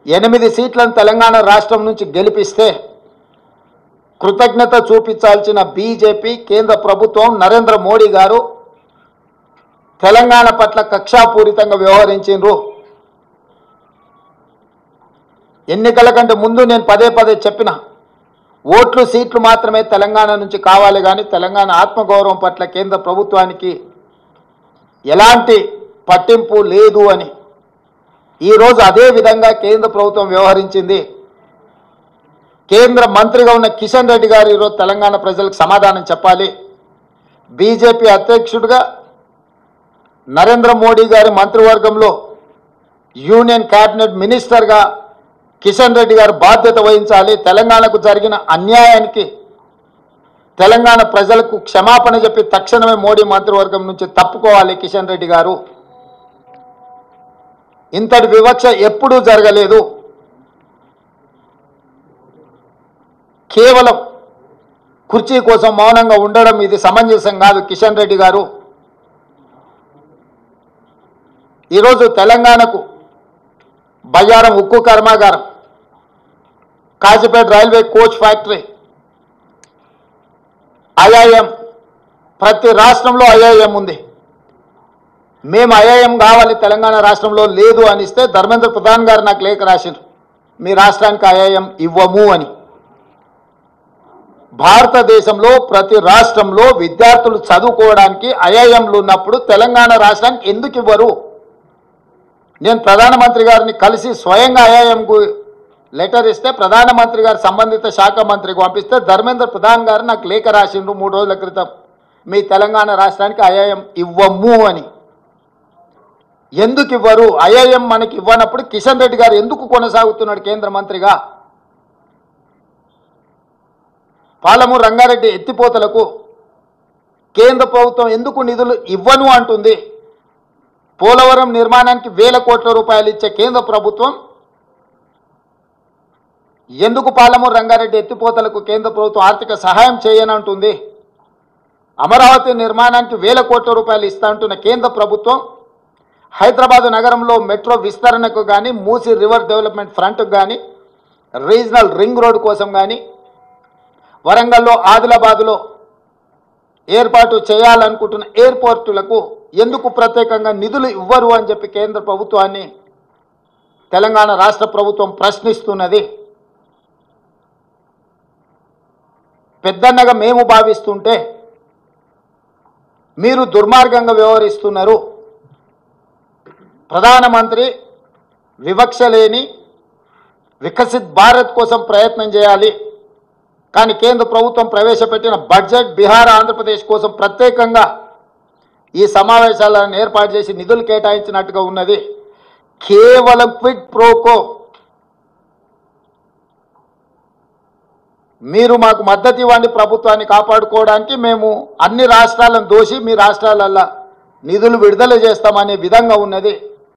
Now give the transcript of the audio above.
8 సీట్లను తెలంగాణ రాష్ట్రం నుంచి గెలిపిస్తే కృతజ్ఞత చూపించాల్సిన బీజేపీ కేంద్ర ప్రభుత్వం నరేంద్ర మోడీ గారు తెలంగాణ పట్ల కక్షాపూరితంగా వ్యవహరించారు. ఎన్నికల కంటే ముందు నేను పదే చెప్పిన ఓట్లు సీట్లు మాత్రమే తెలంగాణ నుంచి కావాలి కానీ తెలంగాణ ఆత్మగౌరవం పట్ల కేంద్ర ప్రభుత్వానికి ఎలాంటి పట్టింపు లేదు అని. ఈరోజు అదే విధంగా కేంద్ర ప్రభుత్వం వ్యవహరించింది. కేంద్ర మంత్రిగా ఉన్న కిషన్ రెడ్డి గారు ఈరోజు తెలంగాణ ప్రజలకు సమాధానం చెప్పాలి. బీజేపీ అధ్యక్షుడిగా నరేంద్ర మోడీ గారి మంత్రివర్గంలో యూనియన్ క్యాబినెట్ మినిస్టర్గా కిషన్ రెడ్డి గారు బాధ్యత వహించాలి. తెలంగాణకు జరిగిన అన్యాయానికి తెలంగాణ ప్రజలకు క్షమాపణ చెప్పి తక్షణమే మోడీ మంత్రివర్గం నుంచి తప్పుకోవాలి కిషన్ రెడ్డి గారు. ఇంతటి వివక్ష ఎప్పుడూ జరగలేదు. కేవలం కుర్చీ కోసం మౌనంగా ఉండడం ఇది సమంజసం కాదు. కిషన్ రెడ్డి గారు ఈరోజు తెలంగాణకు బయ్యారం ఉక్కు కర్మాగారం, Kazipet railway coach factory, IIM, ప్రతి రాష్ట్రంలో ఐఐఎం ఉంది. మేము ఐఐఎం కావాలి తెలంగాణ రాష్ట్రంలో లేదు అనిస్తే ధర్మేంద్ర ప్రధాన్ గారు నాకు లేఖ రాశారు, మీ రాష్ట్రానికి ఐఐఎం ఇవ్వము అని. భారతదేశంలో ప్రతి రాష్ట్రంలో విద్యార్థులు చదువుకోవడానికి ఐఐఎంలు ఉన్నప్పుడు తెలంగాణ రాష్ట్రానికి ఎందుకు ఇవ్వరు? నేను ప్రధానమంత్రి గారిని కలిసి స్వయంగా ఐఐఎంకు లెటర్ ఇస్తే ప్రధానమంత్రి గారు సంబంధిత శాఖ మంత్రికి పంపిస్తే ధర్మేంద్ర ప్రధాన్ గారు నాకు లేఖ రాసిండ్రు 3 రోజుల క్రితం, మీ తెలంగాణ రాష్ట్రానికి ఐఐఎం ఇవ్వము అని. ఎందుకు ఇవ్వరు? ఐఐఎం మనకి ఇవ్వనప్పుడు కిషన్ రెడ్డి గారు ఎందుకు కొనసాగుతున్నాడు కేంద్ర మంత్రిగా? పాలమూరు రంగారెడ్డి ఎత్తిపోతలకు కేంద్ర ప్రభుత్వం ఎందుకు నిధులు ఇవ్వను అంటుంది? పోలవరం నిర్మాణానికి 1000 కోట్ల రూపాయలు ఇచ్చే కేంద్ర ప్రభుత్వం ఎందుకు పాలమూరు రంగారెడ్డి ఎత్తిపోతలకు కేంద్ర ప్రభుత్వం ఆర్థిక సహాయం చేయనంటుంది? అమరావతి నిర్మాణానికి 1000 కోట్ల రూపాయలు ఇస్తా అంటున్న కేంద్ర ప్రభుత్వం హైదరాబాద్ నగరంలో మెట్రో విస్తరణకు కానీ, మూసీ రివర్ డెవలప్మెంట్ ఫ్రంట్కు కానీ, రీజనల్ రింగ్ రోడ్ కోసం కానీ, వరంగల్లో ఆదిలాబాద్లో ఏర్పాటు చేయాలనుకుంటున్న ఎయిర్పోర్టులకు ఎందుకు ప్రత్యేకంగా నిధులు ఇవ్వరు అని చెప్పి కేంద్ర ప్రభుత్వాన్ని తెలంగాణ రాష్ట్ర ప్రభుత్వం ప్రశ్నిస్తున్నది. పెద్దన్నగా మేము భావిస్తుంటే మీరు దుర్మార్గంగా వ్యవహరిస్తున్నారు. ప్రధానమంత్రి వివక్ష లేని వికసిత్ భారత్ కోసం ప్రయత్నం చేయాలి. కానీ కేంద్ర ప్రభుత్వం ప్రవేశపెట్టిన బడ్జెట్ బీహార్ ఆంధ్రప్రదేశ్ కోసం ప్రత్యేకంగా ఈ సమావేశాలను ఏర్పాటు చేసి నిధులు కేటాయించినట్టుగా ఉన్నది. కేవలం క్విడ్ ప్రోకో. మీరు మాకు మద్దతు ఇవ్వండి ప్రభుత్వాన్ని కాపాడుకోవడానికి, మేము అన్ని రాష్ట్రాలను దోషి మీ రాష్ట్రాలల్లో నిధులు విడుదల చేస్తామనే విధంగా ఉన్నది.